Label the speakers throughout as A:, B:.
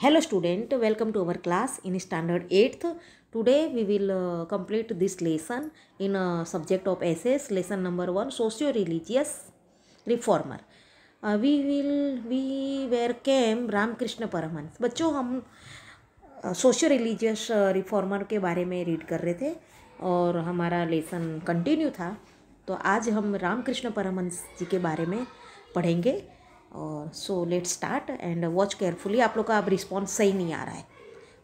A: Hello student, welcome to our class in standard 8th. Today we will complete this lesson in subject of essays, lesson number 1, socio-religious reformer. We were came Ramakrishna Paramhans. बच्चों हम socio religious reformer के बारे में read कर रहे थे और हमारा लेसन कंटिन्यू था. तो आज हम रामकृष्ण परमहंस जी के बारे में पढ़ेंगे. और so let start and watch carefully. आप लोग का अब रिस्पॉन्स सही नहीं आ रहा है.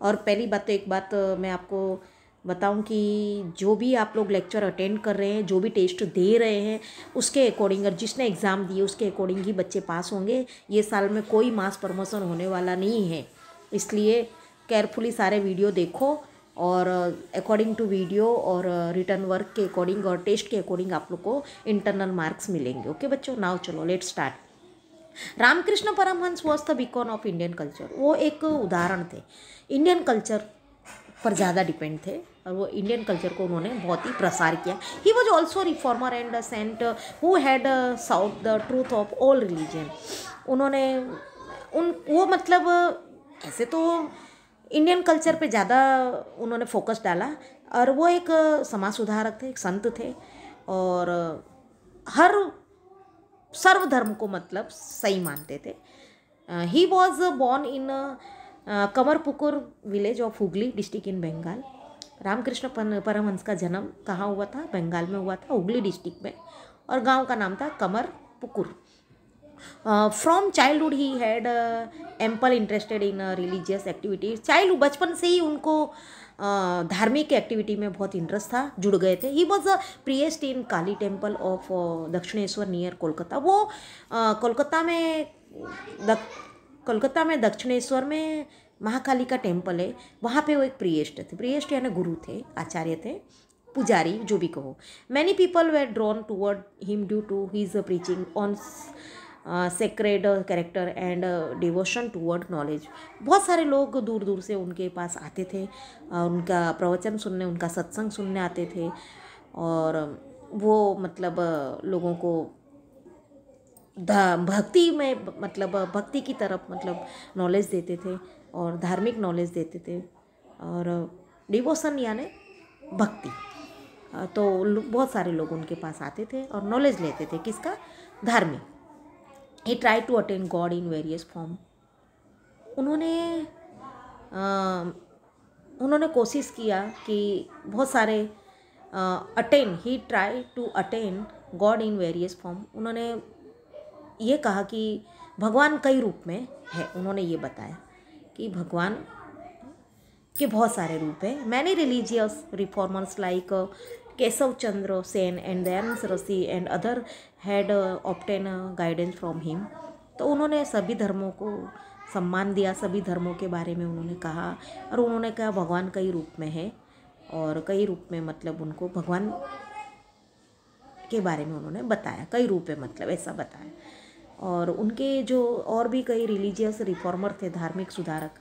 A: और पहली बात तो एक बात मैं आपको बताऊं कि जो भी आप लोग लेक्चर अटेंड कर रहे हैं, जो भी टेस्ट दे रहे हैं, उसके अकॉर्डिंग, और जिसने एग्ज़ाम दिए उसके अकॉर्डिंग ही बच्चे पास होंगे. ये साल में कोई मास प्रमोशन होने वाला नहीं है. इसलिए केयरफुली सारे वीडियो देखो और अकॉर्डिंग टू वीडियो और रिटर्न वर्क के अकॉर्डिंग और टेस्ट के अकॉर्डिंग आप लोग को इंटरनल मार्क्स मिलेंगे. ओके बच्चों, नाउ चलो let start. Ramakrishna Paramhansa was the beacon of Indian culture. वो एक उदाहरण थे. इंडियन कल्चर पर ज़्यादा डिपेंड थे और वो इंडियन कल्चर को उन्होंने बहुत ही प्रसार किया. He was also reformer and saint who had sought the truth of all religion. उन्होंने वो मतलब ऐसे तो इंडियन कल्चर पे ज़्यादा उन्होंने फोकस डाला. और वो एक समाज सुधारक थे, एक संत थे और हर सर्वधर्म को मतलब सही मानते थे. He was born in Kamarpukur village of Hooghly district in Bengal. Ramakrishna Paramahamsa का जन्म कहाँ हुआ था? बंगाल में हुआ था, हुगली डिस्ट्रिक्ट में. और गांव का नाम था Kamarpukur. From childhood he had ample interested in religious activities. Child बचपन से ही उनको धार्मिक एक्टिविटी में बहुत इंटरेस्ट था, जुड़ गए थे. He was a priest in Kali temple of Dakshineswar near Kolkata. वो कोलकाता में दक्षिणेश्वर में महाकाली का टेम्पल है, वहाँ पे वो एक प्रिएस्ट थे. प्रिएस्ट यानी गुरु थे, आचार्य थे, पुजारी जो भी कहो. Many people were drawn toward him due to his preaching on sacred character and devotion toward knowledge. बहुत सारे लोग दूर दूर से उनके पास आते थे, उनका प्रवचन सुनने, उनका सत्संग सुनने आते थे. और वो मतलब लोगों को भक्ति में मतलब भक्ति की तरफ मतलब नॉलेज देते थे और धार्मिक नॉलेज देते थे. और डिवोशन यानी भक्ति. तो बहुत सारे लोग उनके पास आते थे और नॉलेज लेते थे. किसका? धार्मिक. He try to attain God in various form. उन्होंने कोशिश किया कि बहुत सारे he try to attain God in various form. उन्होंने ये कहा कि भगवान कई रूप में है. उन्होंने ये बताया कि भगवान के बहुत सारे रूप हैं. Many religious reformers like Keshav Chandra Sen and Dayanand Saraswati and other had obtain guidance from him. तो उन्होंने सभी धर्मों को सम्मान दिया, सभी धर्मों के बारे में उन्होंने कहा. और उन्होंने कहा भगवान कई रूप में है और कई रूप में मतलब उनको भगवान के बारे में उन्होंने बताया. कई रूप है मतलब ऐसा बताया. और उनके जो और भी कई रिलीजियस रिफॉर्मर थे, धार्मिक सुधारक,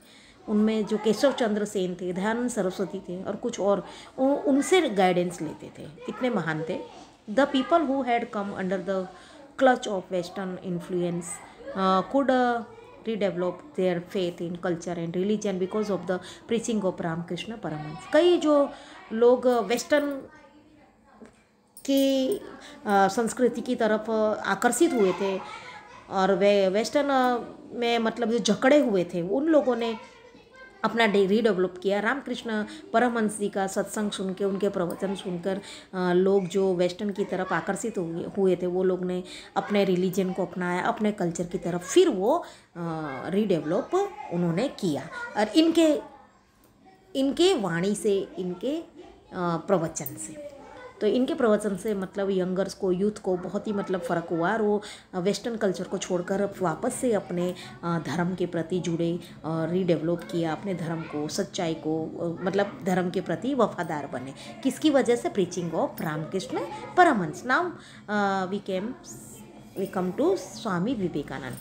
A: उनमें जो केशव चंद्र सेन थे, दयानंद सरस्वती थे और कुछ और, उनसे गाइडेंस लेते थे. इतने महान थे. The people who had come under the clutch of western influence could redevelop their faith in culture and religion because of the preaching of Ramakrishna Paramhansa. कई जो लोग वेस्टर्न की संस्कृति की तरफ आकर्षित हुए थे और वे वेस्टर्न में मतलब जो जकड़े हुए थे, उन लोगों ने अपना रीडेवलप किया. रामकृष्ण परमहंस जी का सत्संग सुन के, उनके प्रवचन सुनकर लोग जो वेस्टर्न की तरफ आकर्षित हुए थे, वो लोग ने अपने रिलीजन को अपनाया, अपने कल्चर की तरफ. फिर वो रीडेवलप उन्होंने किया. और इनके वाणी से, इनके प्रवचन से, तो इनके प्रवचन से मतलब यंगर्स को, यूथ को बहुत ही मतलब फ़र्क हुआ. और वो वेस्टर्न कल्चर को छोड़कर वापस से अपने धर्म के प्रति जुड़े और रीडेवलप किया अपने धर्म को, सच्चाई को, मतलब धर्म के प्रति वफादार बने. किसकी वजह से? Preaching of Ramakrishna Paramhansa. Now we come to Swami Vivekananda.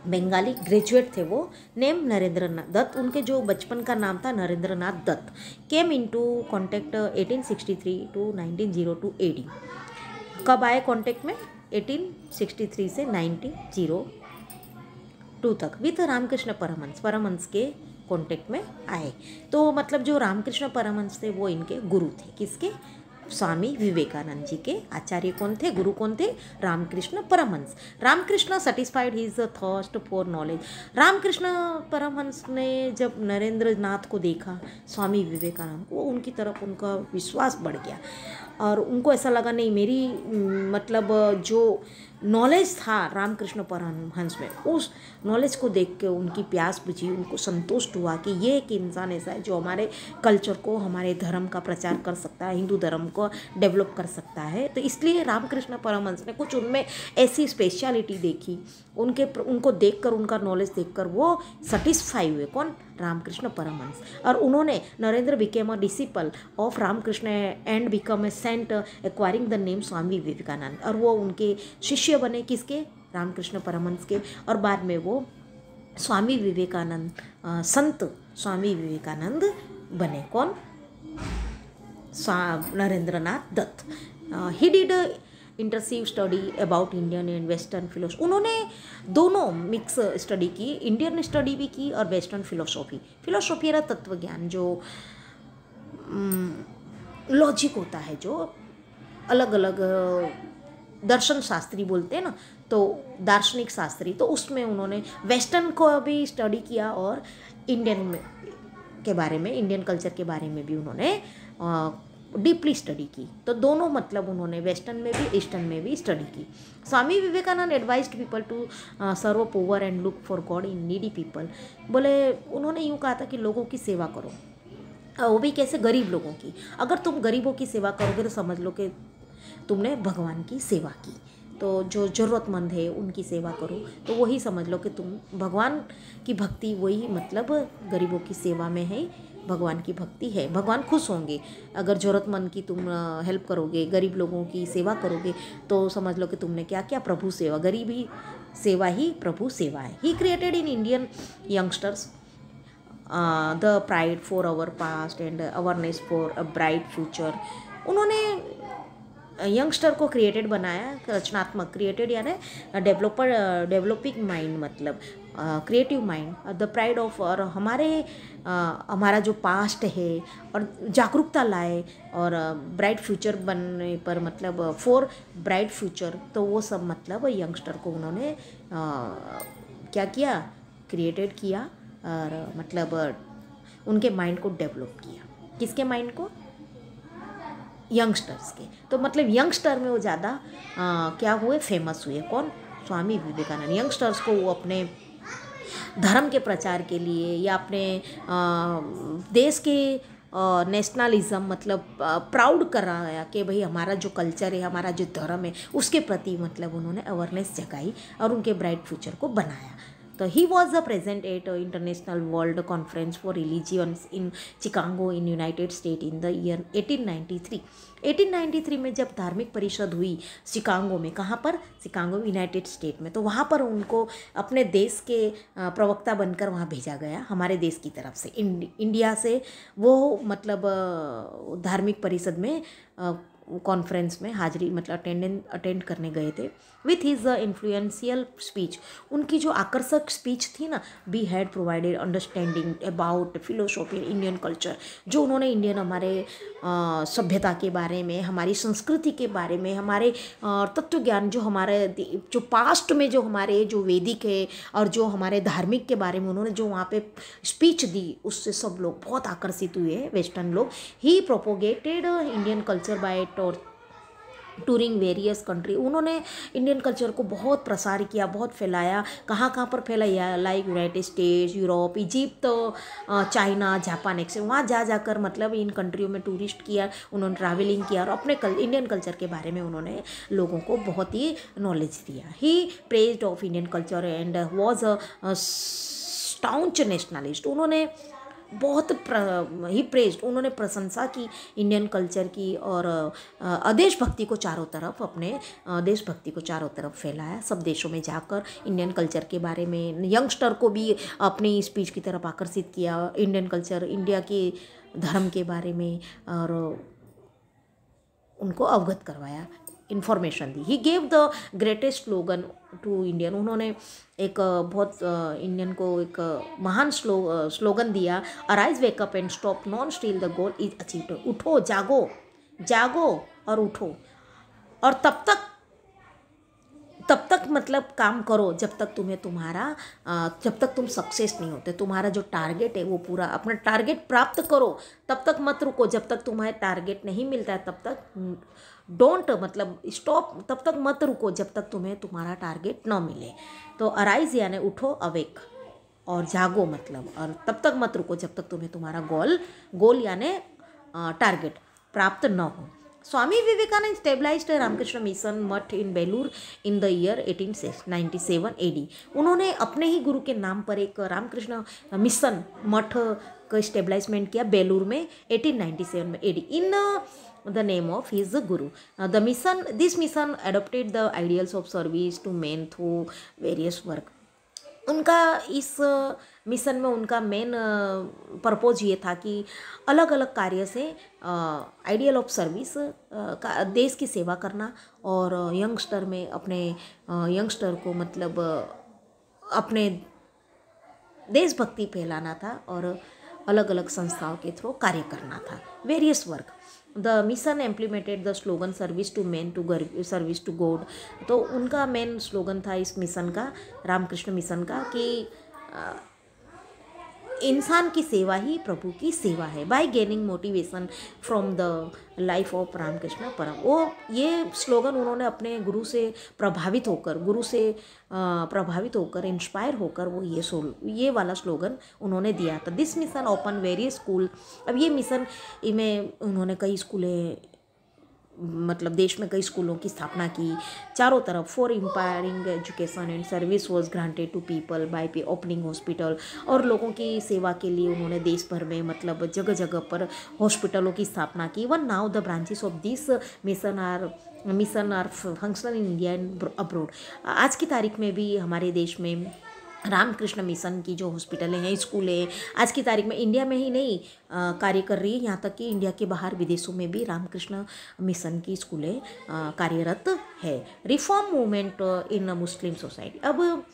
A: Bengali graduate थे वो. नेम नरेंद्रनाथ दत्त. उनके जो बचपन का नाम था Narendranath Dutt. Came into contact 1863 to 1902 AD. कब आए कॉन्टेक्ट में? 1863 से 1902 2 तक विथ रामकृष्ण परमहंस के कॉन्टेक्ट में आए। तो मतलब जो रामकृष्ण परमहंस थे वो इनके गुरु थे। किसके? स्वामी विवेकानंद जी के आचार्य कौन थे, गुरु कौन थे? Ramakrishna Paramhansa. Ramakrishna satisfied his thirst for knowledge. Ramakrishna Paramhansa ने जब नरेंद्र नाथ को देखा, स्वामी विवेकानंद को, उनकी तरफ उनका विश्वास बढ़ गया और उनको ऐसा लगा नहीं, मेरी मतलब जो नॉलेज था रामकृष्ण परमहंस में, उस नॉलेज को देख के उनकी प्यास बुझी, उनको संतुष्ट हुआ कि ये एक इंसान ऐसा है जो हमारे कल्चर को, हमारे धर्म का प्रचार कर सकता है, हिंदू धर्म को डेवलप कर सकता है। तो इसलिए रामकृष्ण परमहंस ने कुछ उनमें ऐसी स्पेशलिटी देखी, उनको देखकर, उनका नॉलेज देखकर वो सेटिस्फाई हुए। कौन? रामकृष्ण परमहंस। और उन्होंने Narendra became a disciple of Ramakrishna and become a saint acquiring the name Swami Vivekananda. और वो उनके शिष्य बने। किसके? रामकृष्ण परमहंस के। और बाद में वो स्वामी विवेकानंद, संत स्वामी विवेकानंद बने। कौन? Narendranath Datta. He did intensive study about Indian and western philosophy. उन्होंने दोनों मिक्स स्टडी की, इंडियन स्टडी भी की और वेस्टर्न फिलोसॉफी। फिलोसॉफी या तत्व ज्ञान, जो लॉजिक होता है, जो अलग अलग दर्शन शास्त्री बोलते हैं ना, तो दार्शनिक शास्त्री, तो उसमें उन्होंने वेस्टर्न को भी स्टडी किया और इंडियन के बारे में, इंडियन कल्चर के बारे में भी उन्होंने डीपली स्टडी की। तो दोनों मतलब उन्होंने वेस्टर्न में भी ईस्टर्न में भी स्टडी की। Swami Vivekananda advised people to serve poor and look for God in needy people. बोले, उन्होंने यूँ कहा था कि लोगों की सेवा करो, वो भी कैसे? गरीब लोगों की। अगर तुम गरीबों की सेवा करोगे तो समझ लो कि तुमने भगवान की सेवा की। तो जो ज़रूरतमंद है उनकी सेवा करो, तो वही समझ लो कि तुम भगवान की भक्ति, वही मतलब गरीबों की सेवा में है, भगवान की भक्ति है। भगवान खुश होंगे अगर ज़रूरतमंद की तुम हेल्प करोगे, गरीब लोगों की सेवा करोगे, तो समझ लो कि तुमने क्या किया? प्रभु सेवा। गरीबी सेवा ही प्रभु सेवा है। He created in Indian youngsters the pride for our past and awareness for a bright future. उन्होंने यंगस्टर को क्रिएटेड बनाया, रचनात्मक, क्रिएटेड यानी डेवलपिंग माइंड, मतलब creative mind, the pride of, और हमारा जो पास्ट है और जागरूकता लाए, और ब्राइट फ्यूचर बनने पर, मतलब फॉर ब्राइट फ्यूचर, तो वो सब मतलब यंगस्टर को उन्होंने क्या किया? क्रिएटेड किया और मतलब उनके माइंड को डेवलप किया। किसके माइंड को? यंगस्टर्स के। तो मतलब यंगस्टर में वो ज़्यादा क्या हुए? फेमस हुए। कौन? स्वामी विवेकानंद। यंगस्टर्स को वो अपने धर्म के प्रचार के लिए या अपने देश के नेशनलिज्म, मतलब प्राउड कराया कि भाई हमारा जो कल्चर है, हमारा जो धर्म है, उसके प्रति मतलब उन्होंने अवेयरनेस जगाई और उनके ब्राइट फ्यूचर को बनाया। तो he was the present at international world conference for religions in Chicago in United state in the year 1893। 1893 में जब धार्मिक परिषद हुई शिकागो में, कहाँ पर? शिकागो यूनाइटेड स्टेट में। तो वहाँ पर उनको अपने देश के प्रवक्ता बनकर वहाँ भेजा गया, हमारे देश की तरफ से, इंडिया से। वो मतलब धार्मिक परिषद में कॉन्फ्रेंस में हाजिरी, मतलब अटेंड करने गए थे। विथ हिज इन्फ्लुएंशियल स्पीच, उनकी जो आकर्षक स्पीच थी ना, we had provided understanding about philosophy Indian culture, जो उन्होंने इंडियन, हमारे सभ्यता के बारे में, हमारी संस्कृति के बारे में, हमारे तत्व ज्ञान, जो हमारे जो पास्ट में जो हमारे जो वैदिक है और जो हमारे धार्मिक के बारे में उन्होंने जो वहाँ पे स्पीच दी, उससे सब लोग बहुत आकर्षित हुए, वेस्टर्न लोग। He propagated Indian culture by touring various country. उन्होंने इंडियन कल्चर को बहुत प्रसार किया, बहुत फैलाया। कहाँ कहाँ पर फैलाया? Like United states, Europe, Egypt, China, Japan, etcetera. वहाँ जा जाकर मतलब इन कंट्रियों में टूरिस्ट किया, उन्होंने ट्रैवलिंग किया और अपने इंडियन कल्चर के बारे में उन्होंने लोगों को बहुत ही नॉलेज दिया। He praised of Indian culture and was a staunch nationalist. उन्होंने बहुत ही प्रेज्ड, उन्होंने प्रशंसा की इंडियन कल्चर की और देशभक्ति को चारों तरफ, अपने देशभक्ति को चारों तरफ फैलाया। सब देशों में जाकर इंडियन कल्चर के बारे में यंगस्टर को भी अपनी स्पीच की तरफ आकर्षित किया, इंडियन कल्चर, इंडिया के धर्म के बारे में, और उनको अवगत करवाया, इन्फॉर्मेशन दी। He gave the greatest slogan to Indian, उन्होंने एक बहुत इंडियन को एक महान स्लोगन दिया, arise wake up and stop not till the goal is achieved. उठो, जागो, जागो और उठो, और तब तक मतलब काम करो जब तक जब तक तुम सक्सेस नहीं होते, तुम्हारा जो टारगेट है वो पूरा, अपना टारगेट प्राप्त करो, तब तक मत रुको। जब तक तुम्हारा टारगेट नहीं मिलता है तब तक डोंट मतलब स्टॉप, तब तक मत रुको जब तक तुम्हें तुम्हारा टारगेट न मिले। तो अराइज यानी उठो, अवेक, और जागो मतलब, और तब तक मत रुको जब तक तुम्हें तुम्हारा गोल यानी टारगेट प्राप्त न हो। Swami Vivekananda stabilized Ramakrishna mission Math in Belur in the year 1897 AD। उन्होंने अपने ही गुरु के नाम पर एक रामकृष्ण मिशन मठ का स्टेबलाइजमेंट किया बेलूर में 1897 में AD in the name of his guru. This mission adopted the ideals of service to men through various work. उनका इस मिशन में उनका मेन पर्पज़ ये था कि अलग अलग कार्य से आइडियल ऑफ सर्विस का देश की सेवा करना, और यंगस्टर में अपने यंगस्टर को मतलब अपने देशभक्ति फैलाना था, और अलग अलग संस्थाओं के थ्रू कार्य करना था, various work. The mission implemented the slogan service to man to service to God. तो उनका मेन स्लोगन था इस मिशन का, रामकृष्ण मिशन का, कि इंसान की सेवा ही प्रभु की सेवा है। By gaining motivation from the life of Ramakrishna Param. वो ये स्लोगन उन्होंने अपने गुरु से प्रभावित होकर इंस्पायर होकर वो ये वाला स्लोगन उन्होंने दिया था। This mission open various school. अब ये मिशन में उन्होंने कई स्कूलें मतलब देश में कई स्कूलों की स्थापना की चारों तरफ। For empowering education and service was granted to people by पे ओपनिंग हॉस्पिटल। और लोगों की सेवा के लिए उन्होंने देश भर में मतलब जगह जगह पर हॉस्पिटलों की स्थापना की। One now the branches of this mission are functional in India and abroad. आज की तारीख में भी हमारे देश में रामकृष्ण मिशन की जो हॉस्पिटलें हैं, स्कूलें आज की तारीख में इंडिया में ही नहीं कार्य कर रही है, यहाँ तक कि इंडिया के बाहर विदेशों में भी रामकृष्ण मिशन की स्कूलें कार्यरत है। Reform movement in Muslim society. अब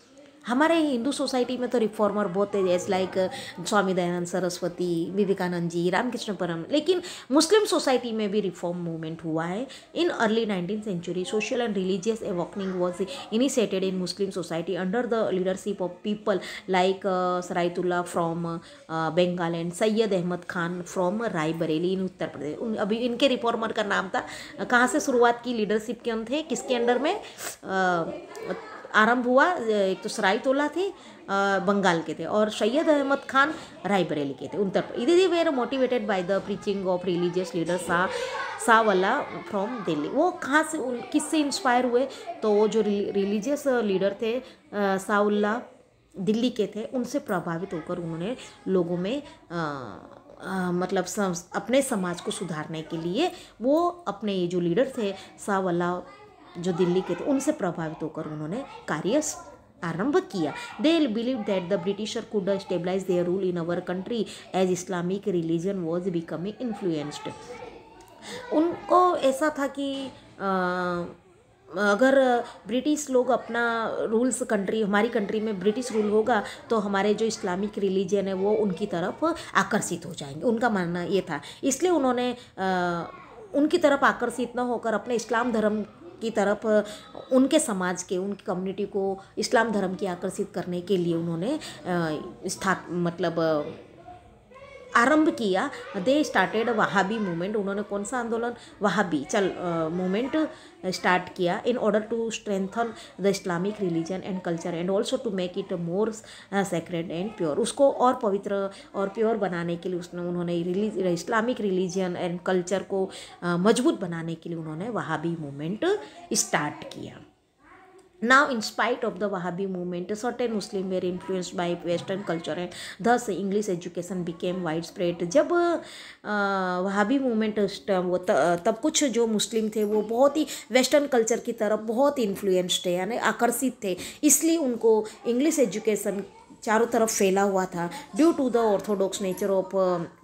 A: हमारे हिंदू सोसाइटी में तो रिफॉर्मर बहुत है, जैसे लाइक स्वामी दयानंद सरस्वती, विवेकानंद जी, रामकृष्ण परम। लेकिन मुस्लिम सोसाइटी में भी रिफॉर्म मूवमेंट हुआ है। In early 19th century social and religious awakening was initiated in Muslim society under the leadership of people like Shariatullah from Bengal and Syed Ahmad Khan from Raebareli in Uttar Pradesh. अभी इनके रिफॉर्मर का नाम था। कहाँ से शुरुआत की लीडरशिप के अंदर थे, किसके अंडर में आरंभ हुआ? एक तो सरायतुल्लाह थे बंगाल के थे, और सैयद अहमद खान रायबरेली के थे Uttar Pradesh. They were motivated by the preaching of religious leader Shahwalla from Delhi. वो कहाँ से किससे इंस्पायर हुए? तो वो जो रिलीजियस लीडर थे शाहवल्ला दिल्ली के थे, उनसे प्रभावित होकर उन्होंने लोगों में मतलब अपने समाज को सुधारने के लिए वो अपने ये जो लीडर थे शाहवल्ला जो दिल्ली के थे, उनसे प्रभावित होकर उन्होंने कार्य आरंभ किया। They believe that the Britisher could stabilise their rule in our country as Islamic religion was becoming influenced. उनको ऐसा था कि अगर ब्रिटिश लोग अपना रूल्स हमारी कंट्री में ब्रिटिश रूल होगा तो हमारे जो इस्लामिक रिलीजन है वो उनकी तरफ आकर्षित हो जाएंगे, उनका मानना ये था। इसलिए उन्होंने उनकी तरफ आकर्षित न होकर अपने इस्लाम धर्म की तरफ उनके समाज के उनकी कम्युनिटी को इस्लाम धर्म की आकर्षित करने के लिए उन्होंने आरंभ किया। They started Wahhabi movement. उन्होंने कौन सा आंदोलन? वहाबी मूवमेंट स्टार्ट किया in order to strengthen the Islamic religion and culture and also to make it more sacred and pure. उसको और पवित्र और प्योर बनाने के लिए उन्होंने इस्लामिक रिलीजन एंड कल्चर को मजबूत बनाने के लिए उन्होंने वहाबी मूवमेंट स्टार्ट किया। Now, in spite of the Wahhabi movement, certain Muslims were influenced by Western culture and thus English education became widespread. जब वहाबी मूवमेंट तब कुछ जो मुस्लिम थे वो बहुत ही वेस्टर्न कल्चर की तरफ बहुत इन्फ्लुएंस्ड थे, यानी आकर्षित थे, इसलिए उनको इंग्लिश एजुकेशन चारों तरफ फैला हुआ था। Due to the orthodox nature of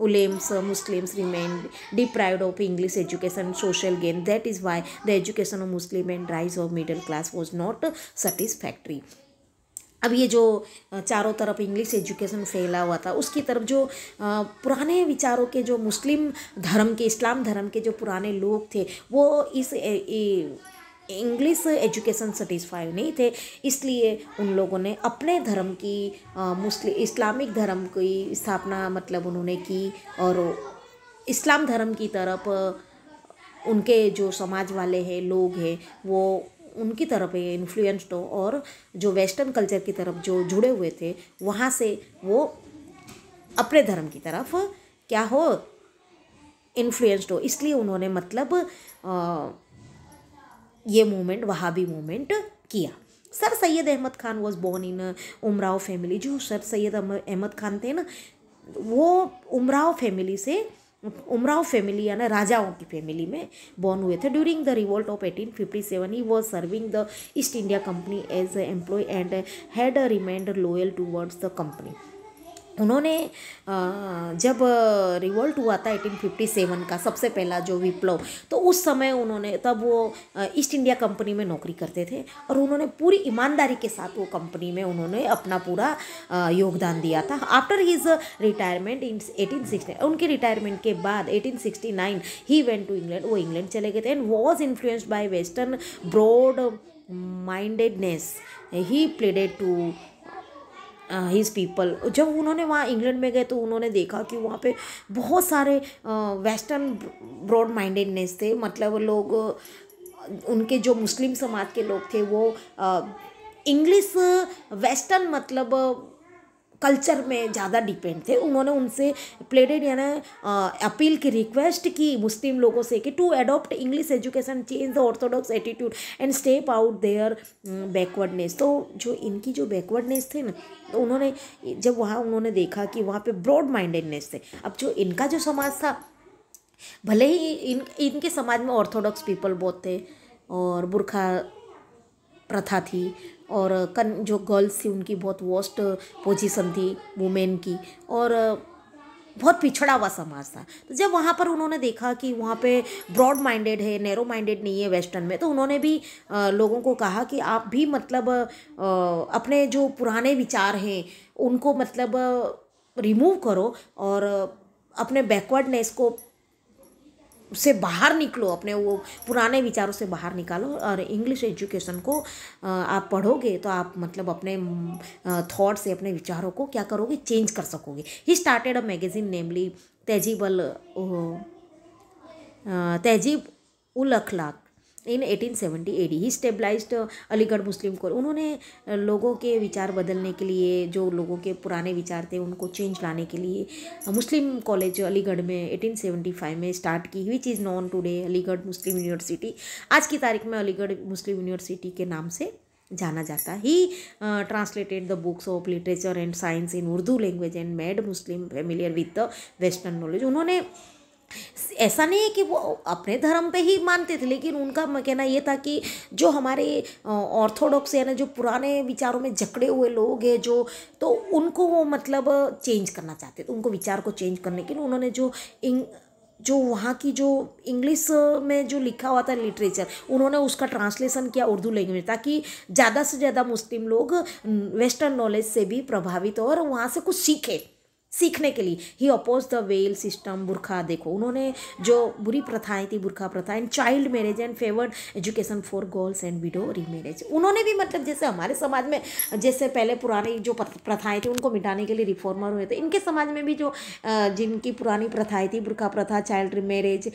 A: ulemas Muslims remain deprived of English education social gain, that is why the education of Muslim and rise of middle class was not satisfactory. अब ये जो चारों तरफ इंग्लिश एजुकेशन फैला हुआ था, उसकी तरफ जो पुराने विचारों के जो मुस्लिम धर्म के, इस्लाम धर्म के जो पुराने लोग थे, वो इस इंग्लिश एजुकेशन सेटिस्फाई नहीं थे। इसलिए उन लोगों ने अपने धर्म की मुस्लिम इस्लामिक धर्म की स्थापना मतलब उन्होंने की, और इस्लाम धर्म की तरफ उनके जो समाज वाले हैं लोग हैं वो उनकी तरफ इन्फ्लुएंस्ड हो, और जो वेस्टर्न कल्चर की तरफ जो जुड़े हुए थे वहाँ से वो अपने धर्म की तरफ क्या हो, इन्फ्लुएंस्ड हो। इसलिए उन्होंने मतलब ये मूवमेंट वहाबी मूवमेंट किया। Sir Syed Ahmad Khan was born in उमराव फैमिली। जो सर सैयद अहमद खान थे ना, वो उमराव फैमिली से, उमराव फैमिली यानी राजाओं की फैमिली में बॉर्न हुए थे। During the revolt of 1857 he was serving the East India Company as employ and had remained loyal towards the company. उन्होंने जब रिवोल्ट हुआ था 1857 का सबसे पहला जो विप्लव, तो उस समय उन्होंने, तब वो ईस्ट इंडिया कंपनी में नौकरी करते थे, और उन्होंने पूरी ईमानदारी के साथ वो कंपनी में उन्होंने अपना पूरा योगदान दिया था। आफ्टर हिज रिटायरमेंट इन 1860, उनके रिटायरमेंट के बाद 1869 ही वेंट टू इंग्लैंड, वो इंग्लैंड चले गए थे। And was influenced by western broad mindedness he pleaded to his people. जब उन्होंने वहाँ इंग्लैंड में गए तो उन्होंने देखा कि वहाँ पे बहुत सारे वेस्टर्न ब्रॉड माइंडेडनेस थे, मतलब लोग, उनके जो मुस्लिम समाज के लोग थे वो इंग्लिश वेस्टर्न मतलब कल्चर में ज़्यादा डिपेंड थे। उन्होंने उनसे प्लेडेड यानी अपील की, रिक्वेस्ट की मुस्लिम लोगों से कि to adopt English education, change the orthodox attitude and step out their backwardness. तो जो इनकी जो बैकवर्डनेस थे ना, तो उन्होंने जब वहाँ उन्होंने देखा कि वहाँ पे ब्रॉड माइंडेडनेस थे। अब जो इनका जो समाज था, भले ही इनके समाज में ऑर्थोडॉक्स पीपल बहुत थे और बुरखा प्रथा थी, और जो गर्ल्स थी उनकी बहुत वर्स्ट पोजीशन थी वुमेन की, और बहुत पिछड़ा हुआ समाज था। तो जब वहाँ पर उन्होंने देखा कि वहाँ पे ब्रॉड माइंडेड है, नैरो माइंडेड नहीं है वेस्टर्न में, तो उन्होंने भी लोगों को कहा कि आप भी मतलब अपने जो पुराने विचार हैं उनको मतलब रिमूव करो, और अपने बैकवर्डनेस को से बाहर निकलो, अपने वो पुराने विचारों से बाहर निकालो, और इंग्लिश एजुकेशन को आप पढ़ोगे तो आप मतलब अपने थॉट से, अपने विचारों को क्या करोगे, चेंज कर सकोगे। ही स्टार्टेड अ मैगजीन नेमली तहजीब उल अखलाक इन 1870 AD। ही स्टेबलाइज्ड अलीगढ़ मुस्लिम कॉलेज। उन्होंने लोगों के विचार बदलने के लिए, जो लोगों के पुराने विचार थे उनको चेंज लाने के लिए मुस्लिम कॉलेज अलीगढ़ में 1875 में स्टार्ट की, which is non today Aligarh Muslim university. आज की तारीख में अलीगढ़ मुस्लिम यूनिवर्सिटी के नाम से जाना जाता है। ही translated the books of literature and science in Urdu language and made Muslim familiar with the western knowledge. उन्होंने, ऐसा नहीं है कि वो अपने धर्म पे ही मानते थे, लेकिन उनका कहना ये था कि जो हमारे ऑर्थोडॉक्स यानी जो पुराने विचारों में जकड़े हुए लोग हैं जो, तो उनको वो मतलब चेंज करना चाहते थे। उनको विचार को चेंज करने के लिए उन्होंने जो वहाँ की जो इंग्लिश में जो लिखा हुआ था लिटरेचर, उन्होंने उसका ट्रांसलेशन किया उर्दू लैंग्वेज, ताकि ज़्यादा से ज़्यादा मुस्लिम लोग वेस्टर्न नॉलेज से भी प्रभावित हो और वहाँ से कुछ सीखने के लिए। ही अपोज द वेल सिस्टम, बुरखा, देखो उन्होंने जो बुरी प्रथाएं थी, बुरखा प्रथा and child marriage and favoured education for girls and window remarriage. उन्होंने भी मतलब जैसे हमारे समाज में जैसे पहले पुरानी जो प्रथाएं थी उनको मिटाने के लिए रिफॉर्मर हुए थे, इनके समाज में भी जो जिनकी पुरानी प्रथाएं थी, बुरखा प्रथा, child marriage,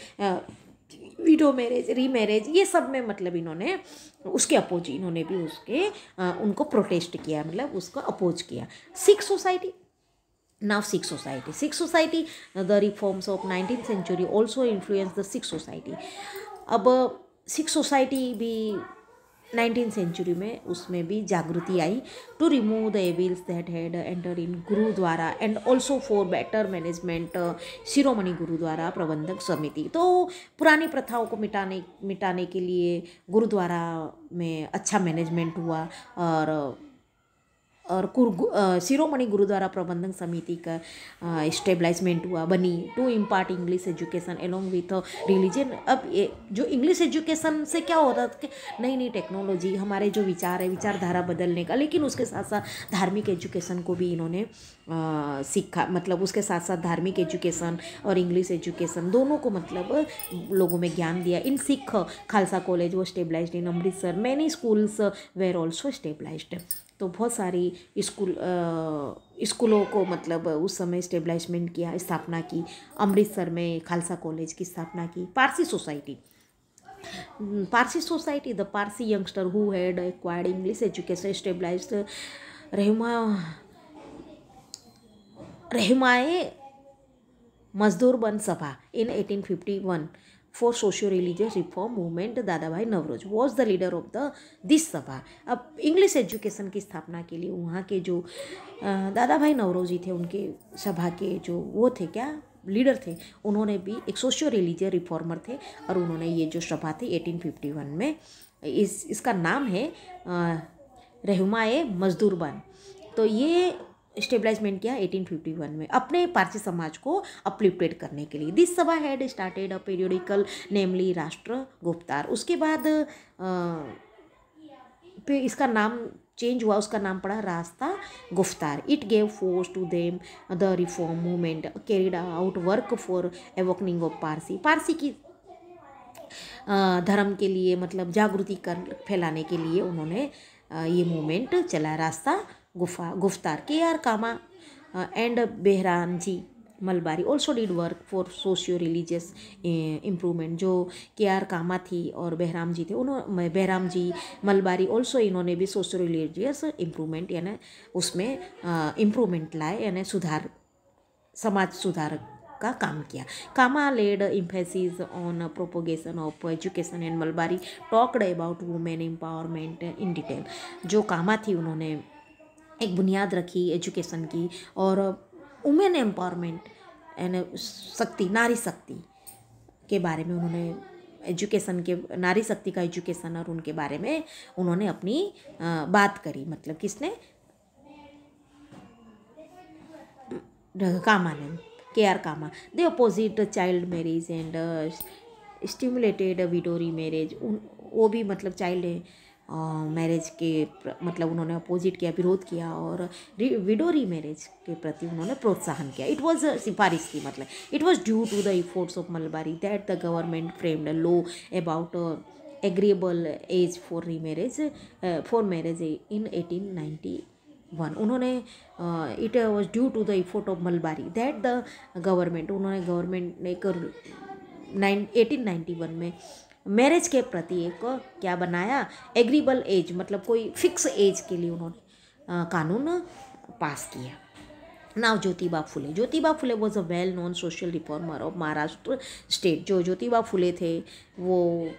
A: window marriage, remarriage, ये सब में मतलब इन्होंने उसके अपोज, इन्होंने भी उसके उनको प्रोटेस्ट किया, मतलब उसको अपोज किया। Sikh society, now Sikh society, the reforms of 19th century also influenced the Sikh society। अब सिख सोसाइटी भी 19th सेंचुरी में उसमें भी जागृति आई to remove the evils that had enter in Gurdwara and also for better management Shiromani Gurdwara Prabandhak Samiti. तो पुरानी प्रथाओं को मिटाने के लिए गुरुद्वारा में अच्छा मैनेजमेंट हुआ, और और शिरोमणि गुरुद्वारा प्रबंधन समिति का स्टेबलाइजमेंट हुआ, बनी to impart English education along with religion. अब ये जो इंग्लिश एजुकेशन से क्या होता था कि नई नई टेक्नोलॉजी, हमारे जो विचार है, विचारधारा बदलने का, लेकिन उसके साथ साथ धार्मिक एजुकेशन को भी इन्होंने सीखा। मतलब उसके साथ साथ धार्मिक एजुकेशन और इंग्लिश एजुकेशन दोनों को मतलब लोगों में ज्ञान दिया। इन सिख खालसा कॉलेज वो stabilised in Amritsar, many schools were also stabilised. तो बहुत सारी स्कूलों को मतलब उस समय स्टेबलाइजमेंट किया, स्थापना की। अमृतसर में खालसा कॉलेज की स्थापना की। Parsi society the Parsi youngster who had acquired English education stabilized Rahnumai Mazdayasnan Sabha in 1851 for socio-religious reform movement. दादा भाई Navroz was the leader of this सभा। अब इंग्लिश एजुकेशन की स्थापना के लिए वहाँ के जो दादा भाई नवरोज जी थे, उनके सभा के जो वो थे, क्या लीडर थे, उन्होंने भी एक सोशियो रिलीजियस रिफॉर्मर थे। और उन्होंने ये जो सभा थी 1851 में, इसका नाम है रहमाए मजदूरबंद। तो ये स्टेबलाइजमेंट किया 1851 में अपने पारसी समाज को अपलिफ्टेड करने के लिए। दिस सभा हैड स्टार्टेड अ पीरियोडिकल नेमली राष्ट्र गुप्तार। उसके बाद फिर इसका नाम चेंज हुआ, उसका नाम पड़ा Rast Goftar. It gave force to them the reform movement carried out work for awakening of Parsi की धर्म के लिए, मतलब जागृति कर फैलाने के लिए उन्होंने ये मूवमेंट चला। Rast Goftar. K R. Cama and Behram ji Malabari also did work for socio religious improvement. जो के.आर. कामा थी और बेहराम जी थे, उन्होंने बेहराम जी मलबारी ऑल्सो, इन्होंने भी सोशियो रिलीजियस इम्प्रूवमेंट यानी उसमें इम्प्रूवमेंट लाए, यानी सुधार, समाज सुधार का काम किया। Cama led emphasis on propagation of education and Malabari talked about women empowerment in detail. जो कामा थी, उन्होंने एक बुनियाद रखी एजुकेशन की और वुमेन एम्पावरमेंट यानी शक्ति, नारी शक्ति के बारे में उन्होंने एजुकेशन के, नारी शक्ति का एजुकेशन और उनके बारे में उन्होंने अपनी बात करी। मतलब किसने? कामा ने, K R. Cama. They opposite child marriage and stimulated widow marriage. वो भी मतलब चाइल्ड मैरिज के मतलब उन्होंने अपोजिट किया, विरोध किया और विडोरी मैरिज के प्रति उन्होंने प्रोत्साहन किया। इट वॉज सिफारिश की, मतलब it was due to the efforts of Malabari that the government framed a law about agreeable age for marriage in 1891। उन्होंने it was due to the effort of Malabari that the government, उन्होंने government ने 1891 में marriage के प्रति एक क्या बनाया? Agreeable as, मतलब कोई फिक्स एज के लिए उन्होंने कानून पास किया। Now Jyotiba Phule was a well known social reformer of Maharashtra state. जो ज्योतिबा फुले थे वो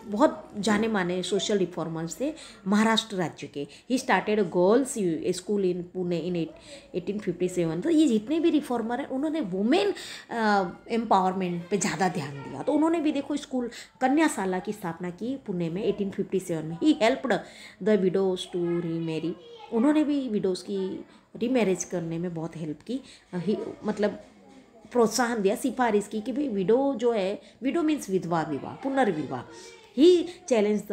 A: बहुत जाने माने सोशल रिफॉर्मर्स थे महाराष्ट्र राज्य के। He started girls school in Pune in 1857। तो ये जितने भी रिफॉर्मर हैं उन्होंने वुमेन एम्पावरमेंट पे ज़्यादा ध्यान दिया। तो उन्होंने भी देखो स्कूल कन्याशाला की स्थापना की पुणे में 1857 में। He helped the widows to remarry. उन्होंने भी विडोज की रीमैरिज करने में बहुत हेल्प की, मतलब प्रोत्साहन दिया, सिफारिश की कि भाई विडो जो है, विडो मीन्स विधवा, विवाह, पुनर्विवाह। He challenge the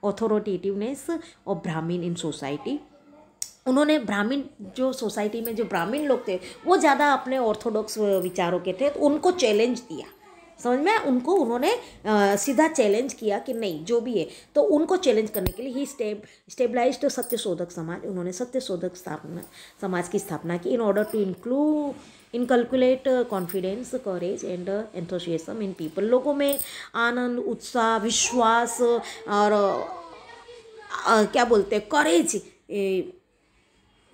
A: authoritativeness of Brahmin in society. उन्होंने ब्राह्मीण जो सोसाइटी में जो ब्राह्मीण लोग थे वो ज़्यादा अपने ऑर्थोडॉक्स विचारों के थे, तो उनको चैलेंज दिया। समझ में? उनको उन्होंने सीधा चैलेंज किया कि नहीं जो भी है, तो उनको चैलेंज करने के लिए ही स्टेबलाइज्ड सत्यशोधक समाज। उन्होंने सत्यशोधक समाज की स्थापना की in order to inculcate confidence, courage and enthusiasm in people. लोगों में आनंद, उत्साह, विश्वास और क्या बोलते हैं,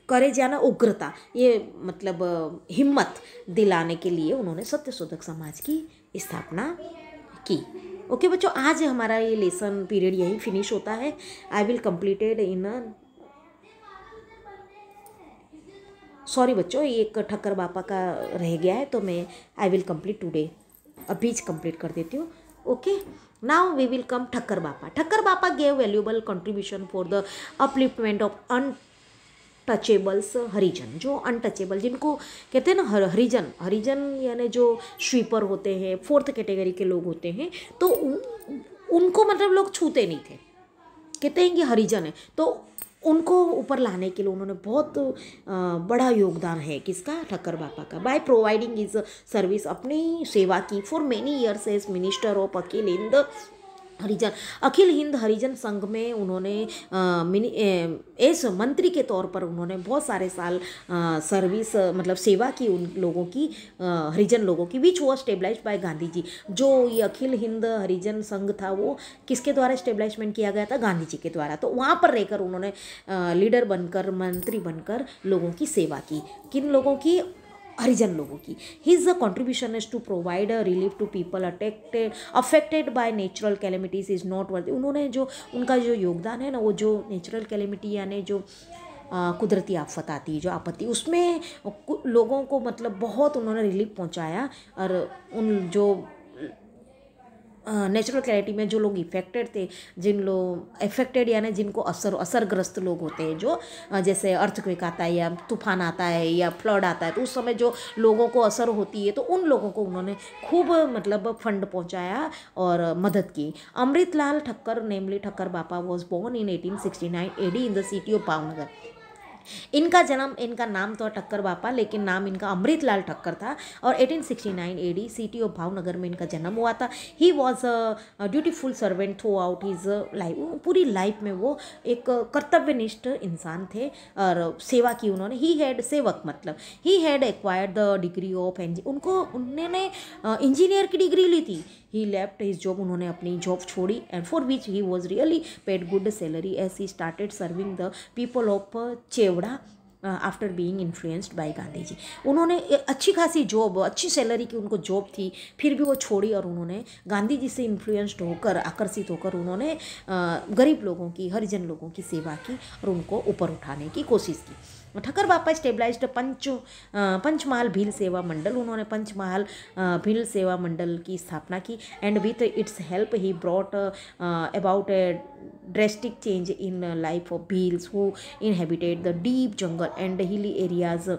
A: करेज या ना उग्रता, ये मतलब हिम्मत दिलाने के लिए उन्होंने सत्यशोधक समाज की स्थापना की। ओके बच्चों, आज हमारा ये लेसन पीरियड यही फिनिश होता है। I will completed in sorry बच्चों, एक ठक्कर बापा का रह गया है तो मैं आई विल कंप्लीट टुडे, अभी कंप्लीट कर देती हूँ। Okay, now we will come Thakkar Bapa. Thakkar Bapa gave valuable contribution for the upliftment of untouchables Harijan. जो अनटचेबल जिनको कहते हैं ना हरिजन, हरिजन यानी जो स्वीपर होते हैं, फोर्थ कैटेगरी के लोग होते हैं, तो उनको मतलब लोग छूते नहीं थे, कहते हैं कि हरिजन है, तो उनको ऊपर लाने के लिए उन्होंने बहुत बड़ा योगदान है किसका, ठक्कर बापा का. बाय प्रोवाइडिंग इज सर्विस, अपनी सेवा की for many years as minister of Akhil Hind Harijan. Akhil Hind Harijan Sangh में उन्होंने एस मंत्री के तौर पर उन्होंने बहुत सारे साल सर्विस मतलब सेवा की उन लोगों की, हरिजन लोगों की, which was stabilized by Gandhi ji. जो ये अखिल हिंद हरिजन संघ था वो किसके द्वारा स्टेबलाइजमेंट किया गया था, गांधी जी के द्वारा. तो वहाँ पर रहकर उन्होंने लीडर बनकर, मंत्री बनकर लोगों की सेवा की. किन लोगों की, हरिजन लोगों की. His contribution is to provide relief to people affected by natural calamities is not worth. उन्होंने जो उनका जो योगदान है ना, वो जो नेचुरल कैलेमिटी यानी जो कुदरती आफत आती है, जो आपत्ति, उसमें लोगों को मतलब बहुत उन्होंने रिलीफ पहुंचाया. और उन जो नेचुरल कैलेमिटी में जो लोग इफेक्टेड थे, जिन लोग इफेक्टेड यानी जिनको असरग्रस्त लोग होते हैं, जो जैसे अर्थक्वेक आता है या तूफान आता है या फ्लड आता है, तो उस समय जो लोगों को असर होती है, तो उन लोगों को उन्होंने खूब मतलब फंड पहुंचाया और मदद की. Amritlal Thakkar namely Thakkar Bapa was born in 1869 AD in the city of Bhavnagar. इनका जन्म, इनका नाम तो ठक्कर बापा, लेकिन नाम इनका अमृतलाल ठक्कर था और 1869 AD सिटी ऑफ भावनगर में इनका जन्म हुआ था. ही was a dutiful servant through out his life. पूरी लाइफ में वो एक कर्तव्यनिष्ठ इंसान थे और सेवा की उन्होंने. ही हैड सेवक मतलब he had acquired the degree of उन्होंने इंजीनियर की डिग्री ली थी. ही लेफ्ट हिज जॉब, उन्होंने अपनी जॉब छोड़ी, and for which he was really paid good salary as he started serving the people of Chevda after being influenced by Gandhi ji. उन्होंने अच्छी खासी जॉब, अच्छी सैलरी की उनको जॉब थी, फिर भी वो छोड़ी और उन्होंने गांधी जी से इन्फ्लुएंस्ड होकर, आकर्षित होकर उन्होंने गरीब लोगों की, हरिजन लोगों की सेवा की और उनको ऊपर उठाने की कोशिश की. ठक्कर बापा स्टेबलाइज्ड पंचमहाल भील सेवा मंडल. उन्होंने पंचमहाल भील सेवा मंडल की स्थापना की. And with its help he brought about A drastic change in life of Bhils who inhabited the deep jungle and hilly areas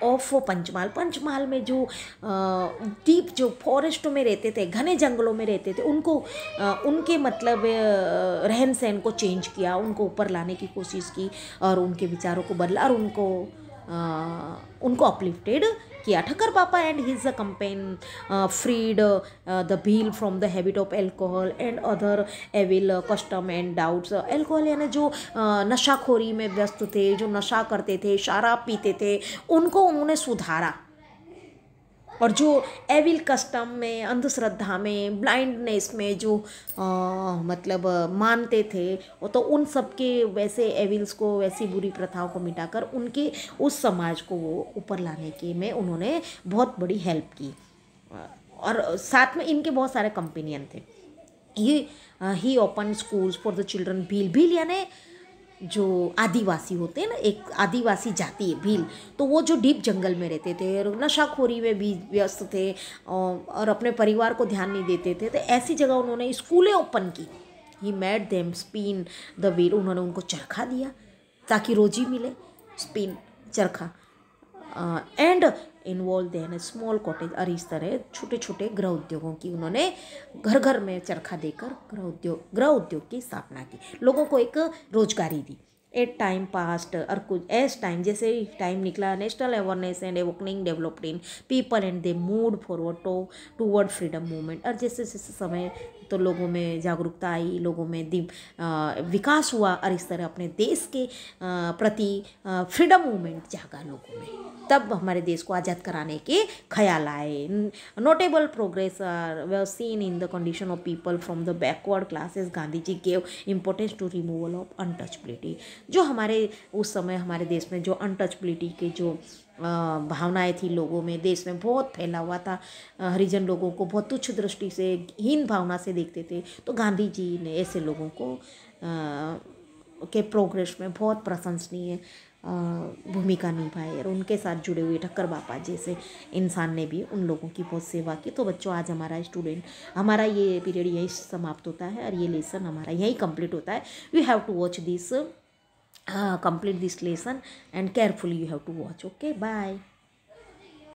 A: of Panchmahal. Panchmahal में जो डीप जो फॉरेस्टों में रहते थे, घने जंगलों में रहते थे, उनको उनके मतलब रहन सहन को चेंज किया, उनको ऊपर लाने की कोशिश की और उनके विचारों को बदला और उनको अपलिफ्टेड किया. Thakkar Bapa and his campaign freed the Bhil from the habit of alcohol and other evil custom and doubts. Alcohol यानी जो नशाखोरी में व्यस्त थे, जो नशा करते थे, शराब पीते थे, उनको उन्होंने सुधारा. और जो एविल कस्टम में, अंधश्रद्धा में, ब्लाइंडनेस में जो मतलब मानते थे, तो उन सब के वैसे एविल्स को, वैसी बुरी प्रथाओं को मिटाकर उनके उस समाज को वो ऊपर लाने के में उन्होंने बहुत बड़ी हेल्प की. और साथ में इनके बहुत सारे कंपेनियन थे. He open schools for the children. Bhil यानी जो आदिवासी होते हैं ना, एक आदिवासी जाति है भील, तो वो जो डीप जंगल में रहते थे, नशाखोरी में भी व्यस्त थे और अपने परिवार को ध्यान नहीं देते थे, तो ऐसी जगह उन्होंने स्कूलें ओपन की. He made them spin the wheel. उन्होंने उनको चरखा दिया ताकि रोजी मिले, spin charkha. And involve them small cottage. और इस तरह छोटे छोटे गृह उद्योगों की उन्होंने घर घर में चरखा देकर गृह उद्योग की स्थापना की, लोगों को एक रोजगारी दी. एट टाइम पास्ट और कुछ एज टाइम, जैसे टाइम निकला, national awareness and awakening developed in people and they moved forward toward freedom movement. और जैसे जैसे समय तो लोगों में जागरूकता आई, लोगों में विकास हुआ और इस तरह अपने देश के प्रति फ्रीडम मूवमेंट जागा लोगों में. तब हमारे देश को आज़ाद कराने के ख्याल आए. Notable progress were seen in the condition of people from the backward classes. Gandhi ji gave importance to removal of untouchability. जो हमारे उस समय हमारे देश में जो अनटचबिलिटी के जो भावनाएं थी लोगों में, देश में बहुत फैला हुआ था. हरिजन लोगों को बहुत तुच्छ दृष्टि से, हीन भावना से देखते थे, तो गांधी जी ने ऐसे लोगों को के प्रोग्रेस में बहुत प्रशंसनीय भूमिका निभाई और उनके साथ जुड़े हुए ठक्कर बापा जैसे इंसान ने भी उन लोगों की बहुत सेवा की। तो बच्चों आज हमारा ये पीरियड यही समाप्त होता है और ये लेसन हमारा यही कंप्लीट होता है। You have to watch this, complete this lesson and carefully you have to watch. Okay, bye.